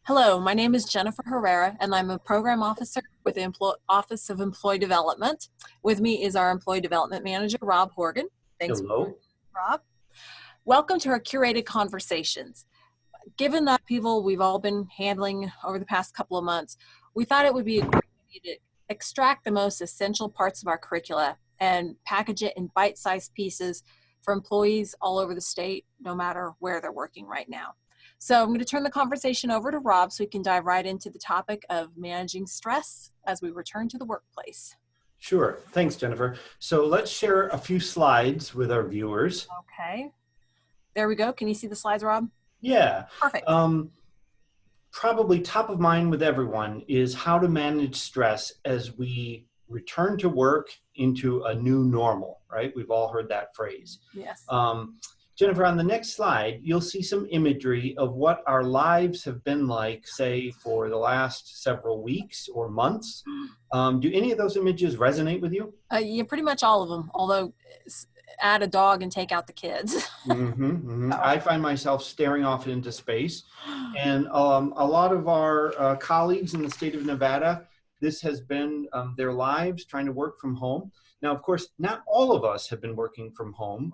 Hello, my name is Jennifer Herrera, and I'm a program officer with the Office of Employee Development. With me is our Employee Development Manager, Rob Horgan. Thanks, Hello. Rob. Welcome to our curated conversations. Given that people we've all been handling over the past couple of months, we thought it would be a great idea to extract the most essential parts of our curricula and package it in bite-sized pieces for employees all over the state, no matter where they're working right now. So I'm going to turn the conversation over to Rob so we can dive right into the topic of managing stress as we return to the workplace. Sure. Thanks, Jennifer. So let's share a few slides with our viewers. Okay. There we go. Can you see the slides, Rob? Yeah. Perfect. Probably top of mind with everyone is how to manage stress as we return to work into a new normal, right? We've all heard that phrase. Yes. Jennifer, on the next slide, you'll see some imagery of what our lives have been like, say, for the last several weeks or months. Do any of those images resonate with you? Yeah, pretty much all of them, although add a dog and take out the kids. I find myself staring off into space. And a lot of our colleagues in the state of Nevada, this has been their lives trying to work from home. Now, of course, not all of us have been working from home.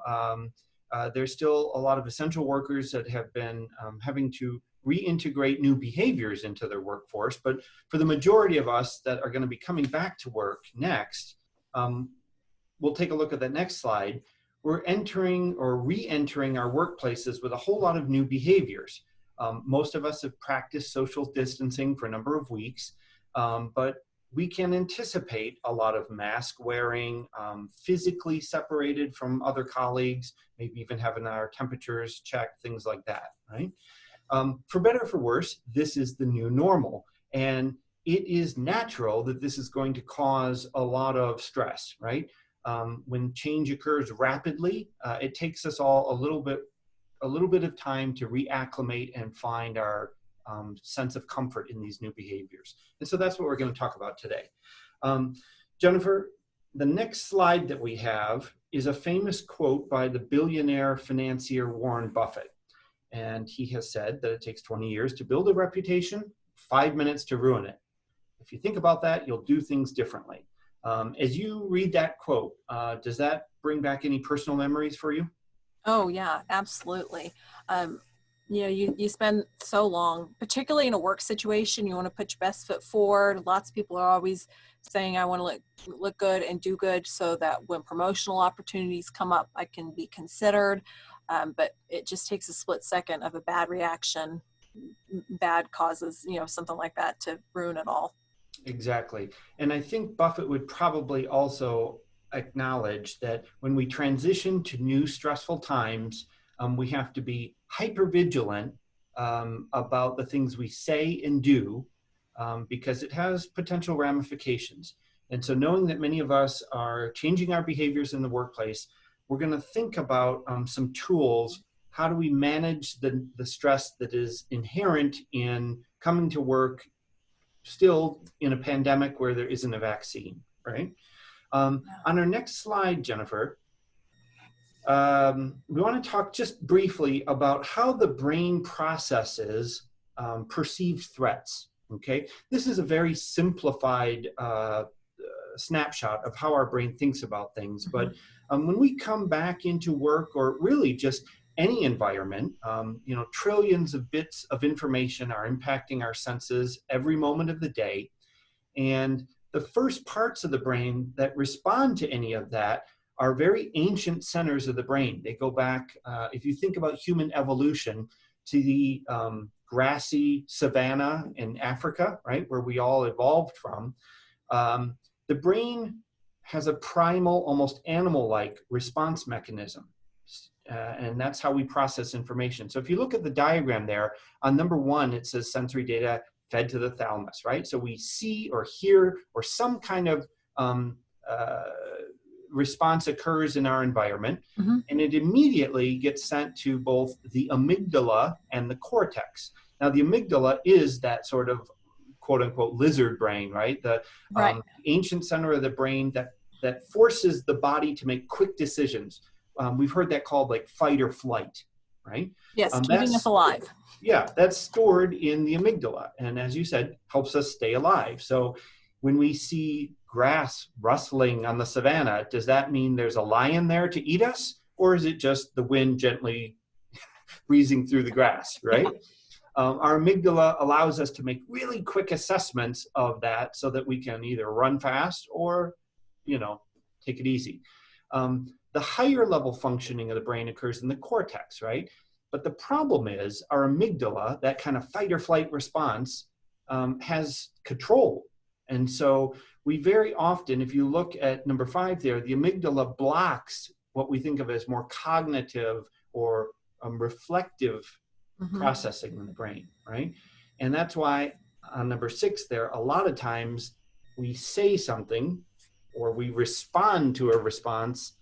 There's still a lot of essential workers that have been having to reintegrate new behaviors into their workforce. But for the majority of us that are going to be coming back to work next, we'll take a look at that next slide. We're entering or re-entering our workplaces with a whole lot of new behaviors. Most of us have practiced social distancing for a number of weeks, but we can anticipate a lot of mask wearing, physically separated from other colleagues, maybe even having our temperatures checked, things like that, right? For better or for worse, this is the new normal. And it is natural that this is going to cause a lot of stress, right? When change occurs rapidly, it takes us all a little bit of time to reacclimate and find our sense of comfort in these new behaviors. And so that's what we're going to talk about today. Jennifer, the next slide that we have is a famous quote by the billionaire financier Warren Buffett. And he has said that it takes 20 years to build a reputation, 5 minutes to ruin it. If you think about that, you'll do things differently. As you read that quote, does that bring back any personal memories for you? Oh, yeah, absolutely. You spend so long, particularly in a work situation, you want to put your best foot forward. Lots of people are always saying, I want to look good and do good so that when promotional opportunities come up, I can be considered. But it just takes a split second of a bad reaction, bad causes, something like that to ruin it all. Exactly. And I think Buffett would probably also acknowledge that when we transition to new stressful times, we have to be hyper vigilant about the things we say and do because it has potential ramifications. And so knowing that many of us are changing our behaviors in the workplace, we're going to think about some tools. How do we manage the stress that is inherent in coming to work still in a pandemic where there isn't a vaccine, right? On our next slide, Jennifer, we want to talk just briefly about how the brain processes perceived threats, okay? This is a very simplified snapshot of how our brain thinks about things, but when we come back into work or really just any environment, trillions of bits of information are impacting our senses every moment of the day. And the first parts of the brain that respond to any of that are very ancient centers of the brain. They go back, if you think about human evolution, to the grassy savanna in Africa, right, where we all evolved from. The brain has a primal, almost animal-like response mechanism. And that's how we process information. So if you look at the diagram there, on number 1, it says sensory data fed to the thalamus, right? So we see or hear or some kind of response occurs in our environment, and it immediately gets sent to both the amygdala and the cortex. Now, the amygdala is that sort of quote unquote lizard brain, right? The ancient center of the brain that forces the body to make quick decisions. We've heard that called like fight or flight. right? Yes, keeping us That's alive. Yeah, that's stored in the amygdala. And as you said, helps us stay alive. So when we see grass rustling on the savannah, does that mean there's a lion there to eat us? Or is it just the wind gently breezing through the grass, right? Our amygdala allows us to make really quick assessments of that so that we can either run fast or, take it easy. The higher level functioning of the brain occurs in the cortex, right? But the problem is our amygdala, that kind of fight or flight response, has control. And so we very often, if you look at number 5 there, the amygdala blocks what we think of as more cognitive or reflective processing in the brain, right? And that's why on number 6 there, a lot of times we say something or we respond to a response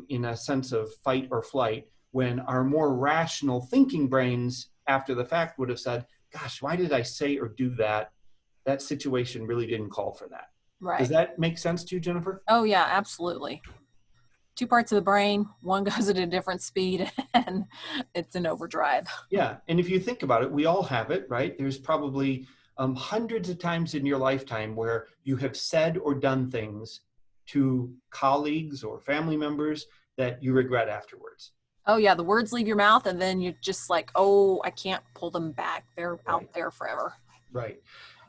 in a sense of fight or flight, when our more rational thinking brains after the fact would have said, gosh, why did I say or do that? That situation really didn't call for that. Right. Does that make sense to you, Jennifer? Oh, yeah, absolutely. 2 parts of the brain, one goes at a different speed, and it's an overdrive. Yeah, and if you think about it, we all have it, right? There's probably hundreds of times in your lifetime where you have said or done things to colleagues or family members that you regret afterwards. Oh, yeah, the words leave your mouth, and then you're just like, oh, I can't pull them back. They're out there forever. Right.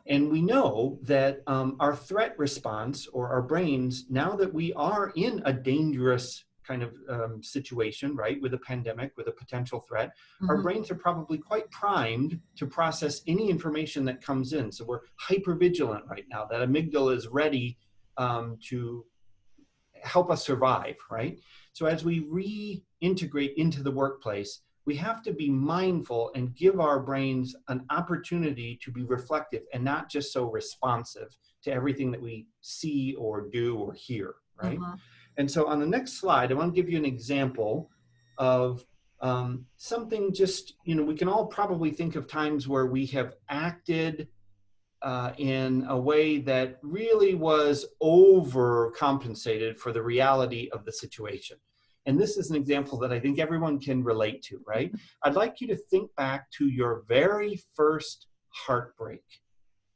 And we know that our threat response, or our brains, now that we are in a dangerous kind of situation, right, with a pandemic, with a potential threat, our brains are probably quite primed to process any information that comes in. So we're hypervigilant right now. That amygdala is ready to help us survive, right? So as we reintegrate into the workplace, we have to be mindful and give our brains an opportunity to be reflective and not just so responsive to everything that we see or do or hear, right? And so on the next slide, I want to give you an example of something just, we can all probably think of times where we have acted in a way that really was overcompensated for the reality of the situation. And this is an example that I think everyone can relate to, right? I'd like you to think back to your very first heartbreak,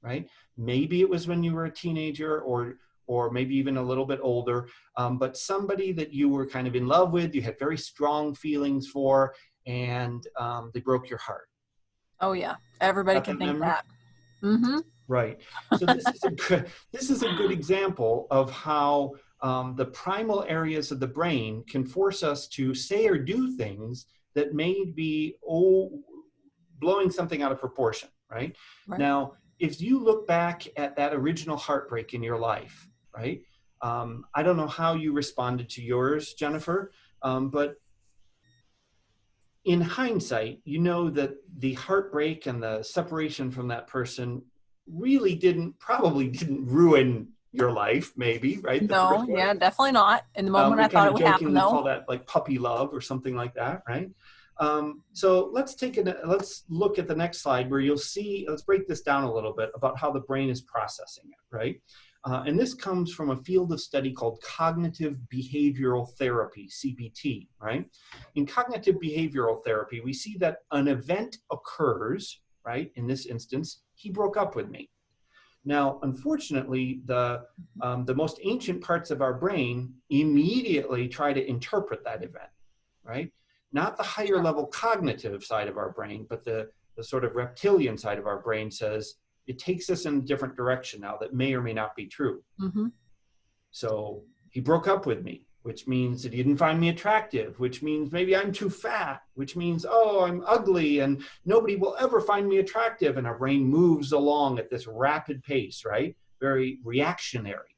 right? Maybe it was when you were a teenager or maybe even a little bit older, but somebody that you were kind of in love with, you had very strong feelings for, and they broke your heart. Oh, yeah. Everybody can think that. Right. So this is a good example of how the primal areas of the brain can force us to say or do things that may be blowing something out of proportion, right? Now, if you look back at that original heartbreak in your life, right? I don't know how you responded to yours, Jennifer, but in hindsight, you know that the heartbreak and the separation from that person really probably didn't ruin your life, maybe, right? No, yeah, definitely not. In the moment I thought it would happen, though. We call that like puppy love or something like that, right? So let's look at the next slide where you'll see, let's break this down a little bit about how the brain is processing it, right? And this comes from a field of study called cognitive behavioral therapy, CBT, right? In cognitive behavioral therapy, we see that an event occurs, right? In this instance, he broke up with me. Now, unfortunately, the most ancient parts of our brain immediately try to interpret that event, right? Not the higher level cognitive side of our brain, but the sort of reptilian side of our brain says, it takes us in a different direction now that may or may not be true. So he broke up with me, which means that he didn't find me attractive, which means maybe I'm too fat, which means, oh, I'm ugly and nobody will ever find me attractive. And our brain moves along at this rapid pace, right? Very reactionary.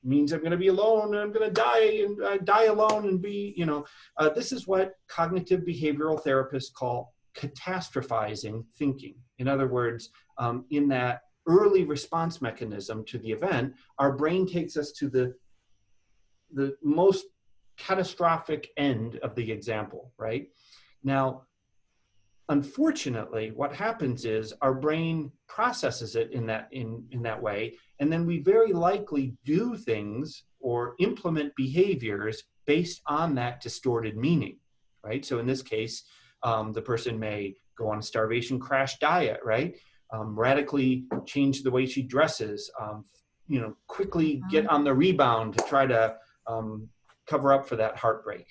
Means I'm going to be alone and I'm going to die and die alone and be, this is what cognitive behavioral therapists call catastrophizing thinking. In other words, in that early response mechanism to the event, our brain takes us to the most catastrophic end of the example, right? Now, unfortunately, what happens is our brain processes it in that way, and then we very likely do things or implement behaviors based on that distorted meaning, right? So in this case, the person may go on a starvation crash diet, right? Radically change the way she dresses, quickly get on the rebound to try to cover up for that heartbreak.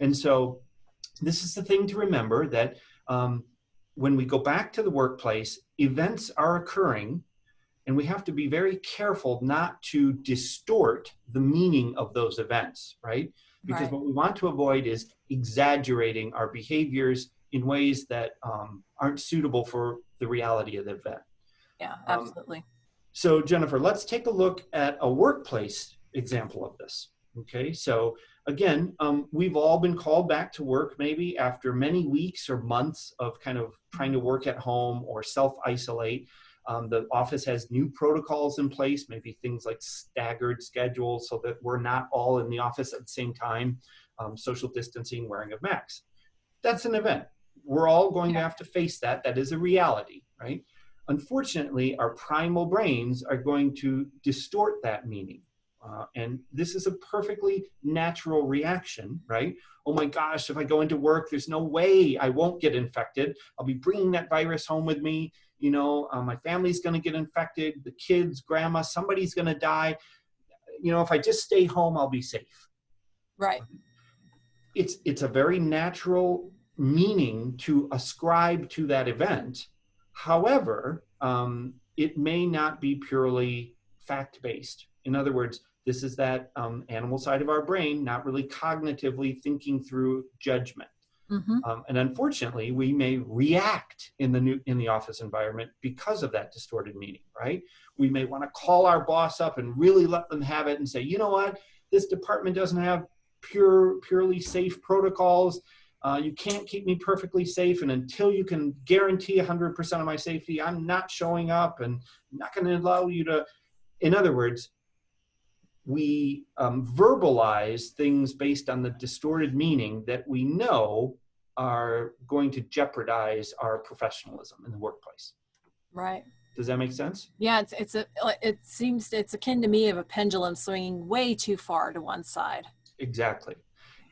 And so this is the thing to remember, that when we go back to the workplace, events are occurring, and we have to be very careful not to distort the meaning of those events, right? Because Right. what we want to avoid is exaggerating our behaviors in ways that aren't suitable for the reality of the event. Yeah, Um, absolutely. so Jennifer, let's take a look at a workplace example of this. Okay, so again, we've all been called back to work maybe after many weeks or months of kind of trying to work at home or self-isolate. The office has new protocols in place, maybe things like staggered schedules so that we're not all in the office at the same time, social distancing, wearing of masks. That's an event. We're all going to have to face that. That is a reality, right? Unfortunately, our primal brains are going to distort that meaning. And this is a perfectly natural reaction, right? Oh my gosh, if I go into work, there's no way I won't get infected. I'll be bringing that virus home with me. My family's going to get infected, the kids, grandma, somebody's going to die. If I just stay home, I'll be safe. Right. It's a very natural meaning to ascribe to that event. However, it may not be purely fact-based. In other words, this is that animal side of our brain not really cognitively thinking through judgment. And unfortunately, we may react in the office environment because of that distorted meaning, right? We may want to call our boss up and really let them have it and say, you know what, this department doesn't have purely safe protocols. You can't keep me perfectly safe, and until you can guarantee 100% of my safety, I'm not showing up and not going to allow you to. In other words, we verbalize things based on the distorted meaning that we know are going to jeopardize our professionalism in the workplace. Right. Does that make sense? Yeah, it seems it's akin to me of a pendulum swinging way too far to one side. Exactly.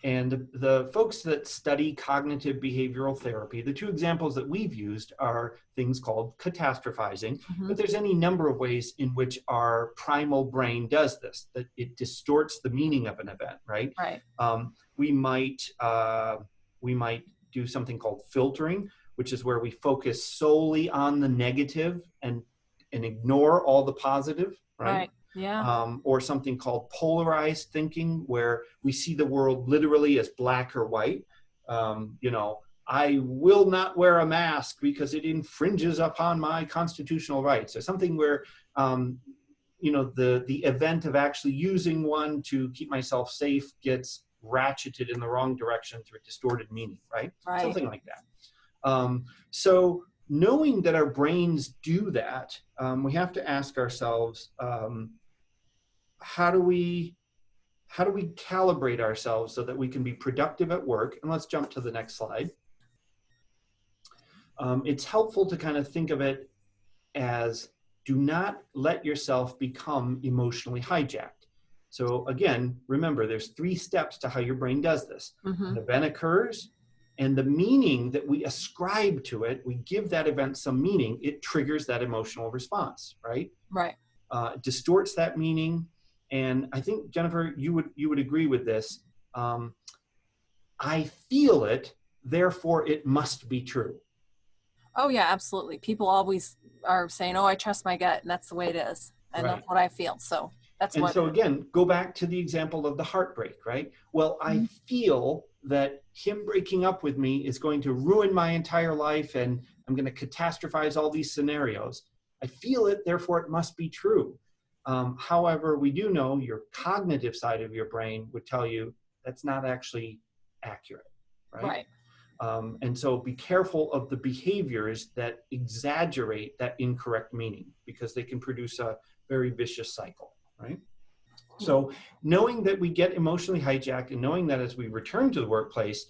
And the folks that study cognitive behavioral therapy, the two examples that we've used are things called catastrophizing, but there's any number of ways in which our primal brain does this, that it distorts the meaning of an event, right? Right. We might do something called filtering, which is where we focus solely on the negative and ignore all the positive, right? Yeah. Or something called polarized thinking, where we see the world literally as black or white. I will not wear a mask because it infringes upon my constitutional rights, or something where, the event of actually using one to keep myself safe gets ratcheted in the wrong direction through distorted meaning, right? Something like that. So knowing that our brains do that, we have to ask ourselves, how do we calibrate ourselves so that we can be productive at work? And let's jump to the next slide. It's helpful to kind of think of it as, do not let yourself become emotionally hijacked. So again, remember, there's 3 steps to how your brain does this. An event occurs, and the meaning that we ascribe to it, we give that event some meaning, it triggers that emotional response, right? Right. It distorts that meaning. And I think, Jennifer, you would agree with this. I feel it, therefore it must be true. Oh yeah, absolutely. People always are saying, "Oh, I trust my gut," and that's the way it is, and Right. that's what I feel. So that's And what. so again, go back to the example of the heartbreak, right? Well, I feel that him breaking up with me is going to ruin my entire life, and I'm going to catastrophize all these scenarios. I feel it, therefore it must be true. However, we do know your cognitive side of your brain would tell you that's not actually accurate, right? And so be careful of the behaviors that exaggerate that incorrect meaning, because they can produce a very vicious cycle, right? So knowing that we get emotionally hijacked, and knowing that as we return to the workplace,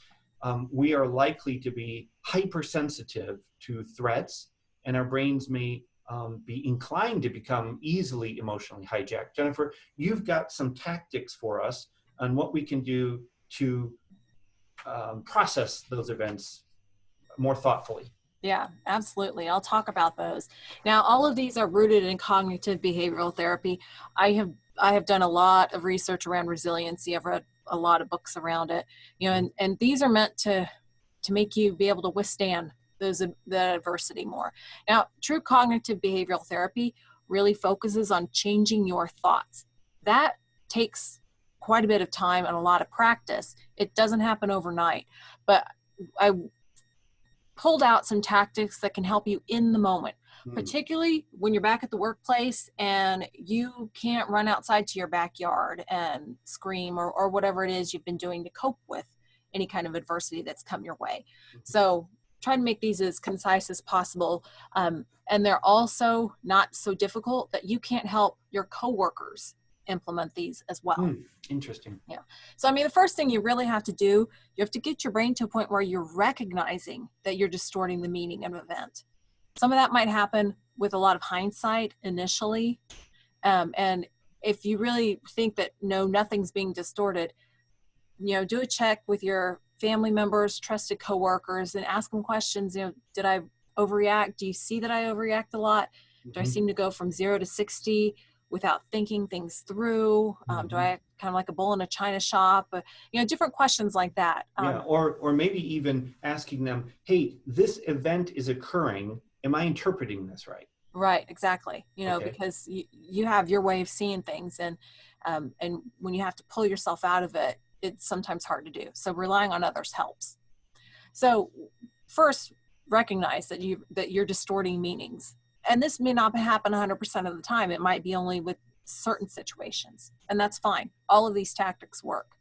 we are likely to be hypersensitive to threats, and our brains may be inclined to become easily emotionally hijacked. Jennifer, you've got some tactics for us on what we can do to process those events more thoughtfully. Yeah, absolutely. I'll talk about those. Now, all of these are rooted in cognitive behavioral therapy. I have done a lot of research around resiliency. I've read a lot of books around it. And these are meant to make you be able to withstand the adversity more. Now, true cognitive behavioral therapy really focuses on changing your thoughts. That takes quite a bit of time and a lot of practice. It doesn't happen overnight, but I pulled out some tactics that can help you in the moment, particularly when you're back at the workplace and you can't run outside to your backyard and scream or whatever it is you've been doing to cope with any kind of adversity that's come your way. So try to make these as concise as possible. And they're also not so difficult that you can't help your coworkers implement these as well. Interesting. Yeah. So, I mean, the first thing you really have to do, you have to get your brain to a point where you're recognizing that you're distorting the meaning of an event. Some of that might happen with a lot of hindsight initially. And if you really think that nothing's being distorted, do a check with your family members, trusted coworkers, and ask them questions. Did I overreact? Do you see that I overreact a lot? Do I seem to go from 0 to 60 without thinking things through? Do I kind of like a bull in a china shop? Different questions like that. Or maybe even asking them, hey, this event is occurring. Am I interpreting this right? Right, exactly. Because you have your way of seeing things, and when you have to pull yourself out of it, it's sometimes hard to do. So relying on others helps. So first, recognize that you're distorting meanings. And this may not happen 100% of the time. It might be only with certain situations, and that's fine. All of these tactics work.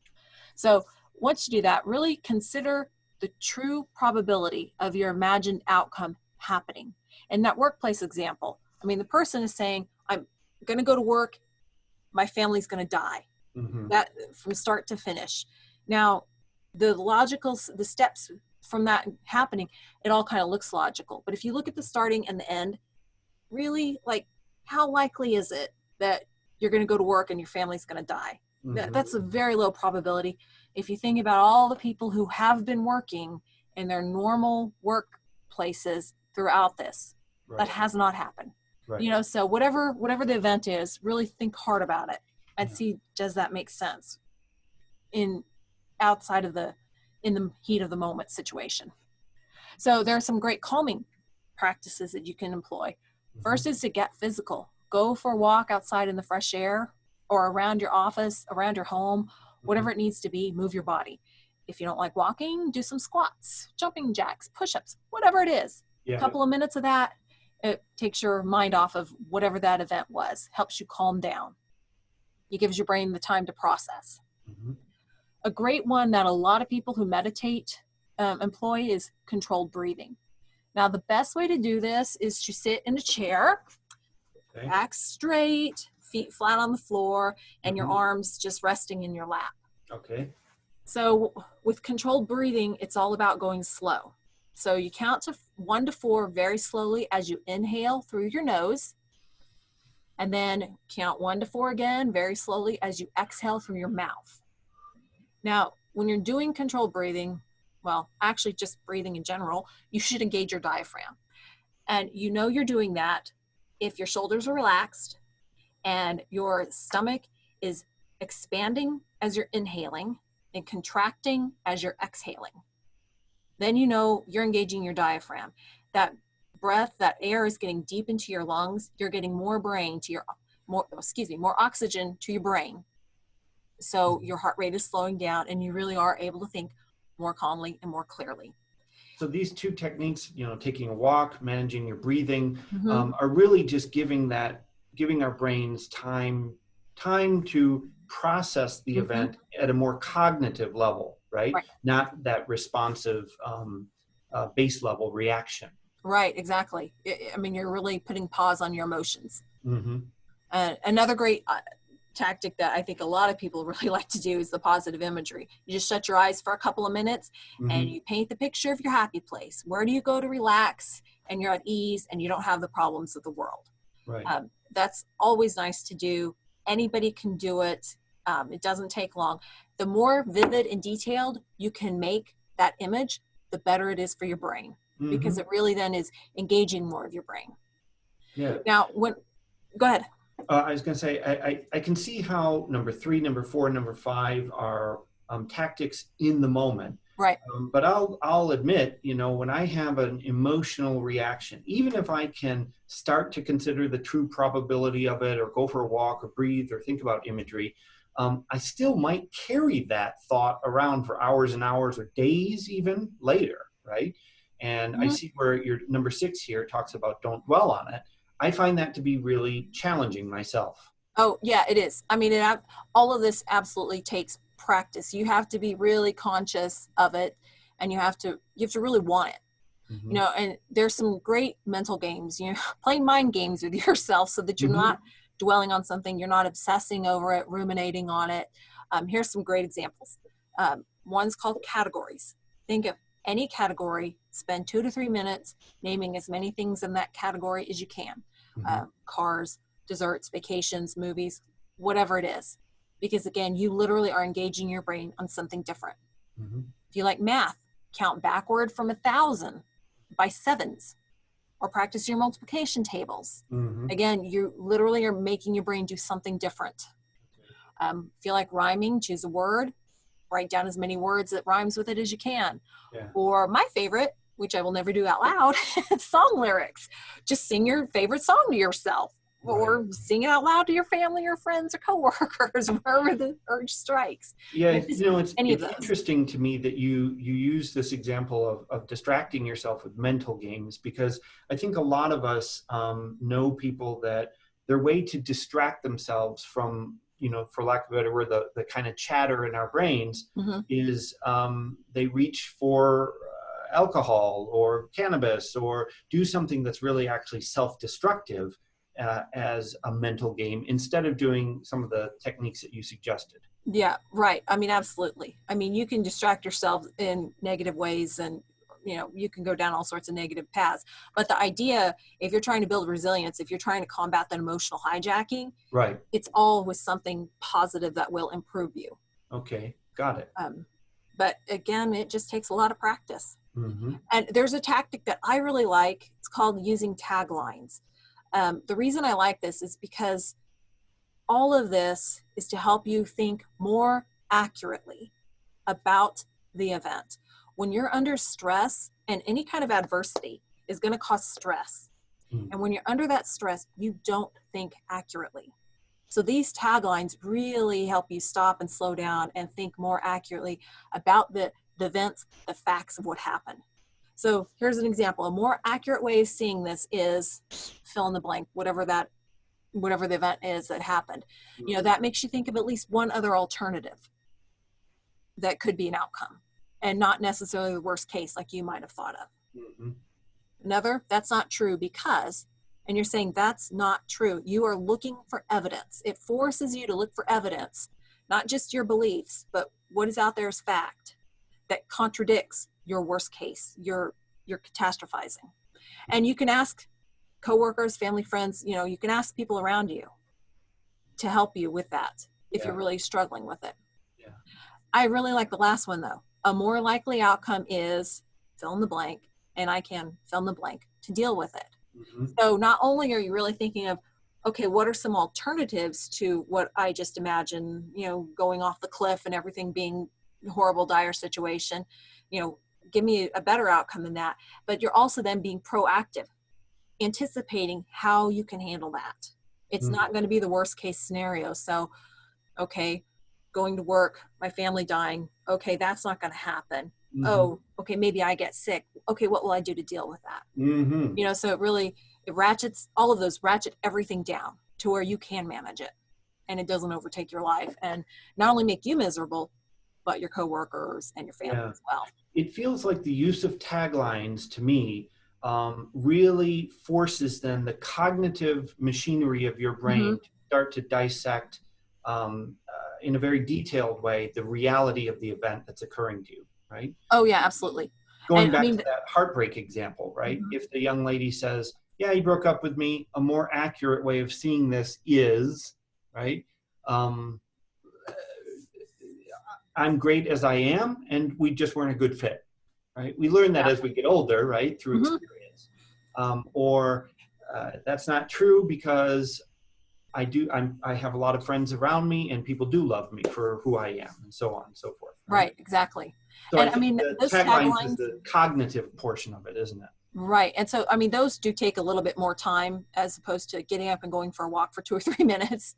So once you do that, really consider the true probability of your imagined outcome happening. In that workplace example, I mean, the person is saying, I'm going to go to work, my family's going to die. That from start to finish. Now, the steps from that happening, it all kind of looks logical. But if you look at the starting and the end, really, like, how likely is it that you're going to go to work and your family's going to die? That's a very low probability. If you think about all the people who have been working in their normal workplaces throughout this, that has not happened. So whatever the event is, really think hard about it and see, does that make sense in the heat of the moment situation? So there are some great calming practices that you can employ. First is to get physical. Go for a walk outside in the fresh air or around your office, around your home, whatever it needs to be, move your body. If you don't like walking, do some squats, jumping jacks, push-ups, whatever it is. A couple of minutes of that, it takes your mind off of whatever that event was, helps you calm down. It gives your brain the time to process. A great one that a lot of people who meditate employ is controlled breathing. Now, the best way to do this is to sit in a chair, back straight, feet flat on the floor, and your arms just resting in your lap. So with controlled breathing, it's all about going slow. So you count to 1 to 4 very slowly as you inhale through your nose, and then count 1 to 4 again very slowly as you exhale through your mouth. Now, when you're doing controlled breathing, well, actually just breathing in general, you should engage your diaphragm. And you're doing that if your shoulders are relaxed and your stomach is expanding as you're inhaling and contracting as you're exhaling. Then you're engaging your diaphragm. That breath, that air is getting deep into your lungs. You're getting more oxygen to your brain. So your heart rate is slowing down and you really are able to think more calmly and more clearly. So these two techniques, taking a walk, managing your breathing, are really just giving our brains time to process the event at a more cognitive level, right? Not that responsive base level reaction. Right, exactly. I mean, you're really putting pause on your emotions. Another great tactic that I think a lot of people really like to do is the positive imagery. You just shut your eyes for a couple of minutes and you paint the picture of your happy place. Where do you go to relax and you're at ease and you don't have the problems of the world? That's always nice to do. Anybody can do it. It doesn't take long. the more vivid and detailed you can make that image, the better it is for your brain, because it really then is engaging more of your brain. Yeah. Now, go ahead. I was going to say, I can see how number 3, number 4, number 5 are tactics in the moment. Right. But I'll admit, when I have an emotional reaction, even if I can start to consider the true probability of it, or go for a walk, or breathe, or think about imagery, I still might carry that thought around for hours and hours, or days even later, right? And I see where your number 6 here talks about don't dwell on it. I find that to be really challenging myself. Oh, yeah, it is. I mean, all of this absolutely takes practice. You have to be really conscious of it, and you have to really want it. And there's some great mental games, playing mind games with yourself so that you're not dwelling on something, you're not obsessing over it, ruminating on it. Here's some great examples. One's called categories. Think of any category, spend 2 to 3 minutes naming as many things in that category as you can. Cars, desserts, vacations, movies, whatever it is. Because again, you literally are engaging your brain on something different. If you like math, count backward from 1,000 by sevens, or practice your multiplication tables. Again, you literally are making your brain do something different. If you like rhyming, choose a word, write down as many words that rhymes with it as you can. Or my favorite, which I will never do out loud, song lyrics. Just sing your favorite song to yourself, or sing it out loud to your family or friends or coworkers, wherever the urge strikes. Yeah, it's interesting to me that you use this example of distracting yourself with mental games, because I think a lot of us know people that their way to distract themselves from, for lack of a better word, the kind of chatter in our brains is they reach for alcohol or cannabis, or do something that's really actually self-destructive as a mental game, instead of doing some of the techniques that you suggested. Yeah, right. I mean, absolutely. I mean, you can distract yourself in negative ways, and you can go down all sorts of negative paths. But the idea, if you're trying to build resilience, if you're trying to combat that emotional hijacking, it's all with something positive that will improve you. Okay, got it. But again, it just takes a lot of practice. And there's a tactic that I really like. It's called using taglines. The reason I like this is because all of this is to help you think more accurately about the event. When you're under stress, and any kind of adversity is going to cause stress. And when you're under that stress, you don't think accurately. So these taglines really help you stop and slow down and think more accurately about the events, the facts of what happened. So here's an example. A more accurate way of seeing this is fill in the blank, whatever the event is that happened. That makes you think of at least one other alternative that could be an outcome, and not necessarily the worst case like you might have thought of. Another, that's not true because, and you're saying that's not true. You are looking for evidence. It forces you to look for evidence, not just your beliefs, but what is out there as fact that contradicts your worst case, your catastrophizing. And you can ask coworkers, family, friends, you can ask people around you to help you with that if you're really struggling with it. I really like the last one though. A more likely outcome is fill in the blank, and I can fill in the blank to deal with it. So not only are you really thinking of, okay, what are some alternatives to what I just imagined, going off the cliff and everything being a horrible, dire situation, give me a better outcome than that. But you're also then being proactive, anticipating how you can handle that. It's not going to be the worst case scenario. So, okay, going to work, my family dying. Okay, that's not going to happen. Oh, okay, maybe I get sick. Okay, what will I do to deal with that? So it ratchets, all of those ratchet everything down to where you can manage it, and it doesn't overtake your life and not only make you miserable, but your coworkers and your family as well. It feels like the use of taglines to me really forces then the cognitive machinery of your brain to start to dissect in a very detailed way the reality of the event that's occurring to you, right? Oh yeah, absolutely. Going back to that heartbreak example, right? If the young lady says, yeah, he broke up with me, a more accurate way of seeing this is, right? I'm great as I am, and we just weren't a good fit, right? We learn that Yeah. as we get older, right, through Mm-hmm. experience. Or that's not true because I have a lot of friends around me, and people do love me for who I am, and so on and so forth, right? Right, exactly. So I And I think mean, the those taglines is taglines, the cognitive portion of it, isn't it? right. And so, I mean, those do take a little bit more time as opposed to getting up and going for a walk for 2 or 3 minutes,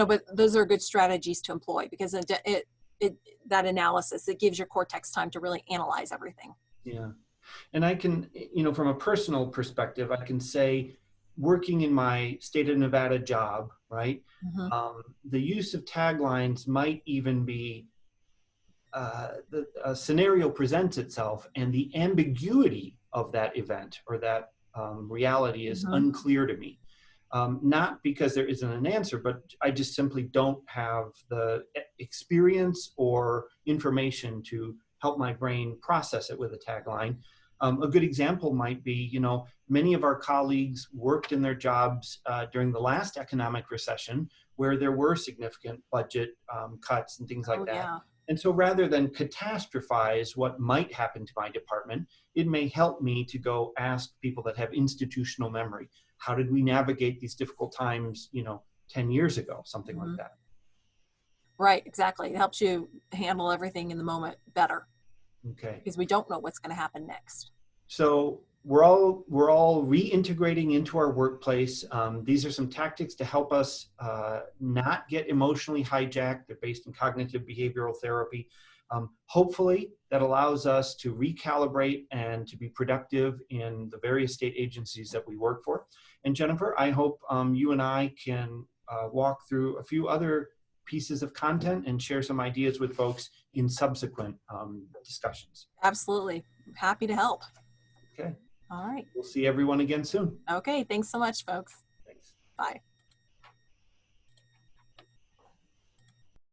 but those are good strategies to employ because that analysis, it gives your cortex time to really analyze everything. Yeah. And I can, from a personal perspective, I can say working in my state of Nevada job, right? Mm-hmm. The use of taglines might even be a scenario presents itself and the ambiguity of that event or that reality is Mm-hmm. unclear to me. Not because there isn't an answer, but I just simply don't have the experience or information to help my brain process it with a tagline. A good example might be, many of our colleagues worked in their jobs during the last economic recession where there were significant budget cuts and things like Oh, that. yeah. And so rather than catastrophize what might happen to my department, it may help me to go ask people that have institutional memory. How did we navigate these difficult times, 10 years ago, something Mm-hmm. like that. Right, exactly. It helps you handle everything in the moment better Okay. because we don't know what's going to happen next. So we're all reintegrating into our workplace. These are some tactics to help us not get emotionally hijacked. They're based in cognitive behavioral therapy. Hopefully, that allows us to recalibrate and to be productive in the various state agencies that we work for. And Jennifer, I hope you and I can walk through a few other pieces of content and share some ideas with folks in subsequent discussions. Absolutely. Happy to help. Okay. All right. We'll see everyone again soon. Okay. Thanks so much, folks. Thanks. Bye.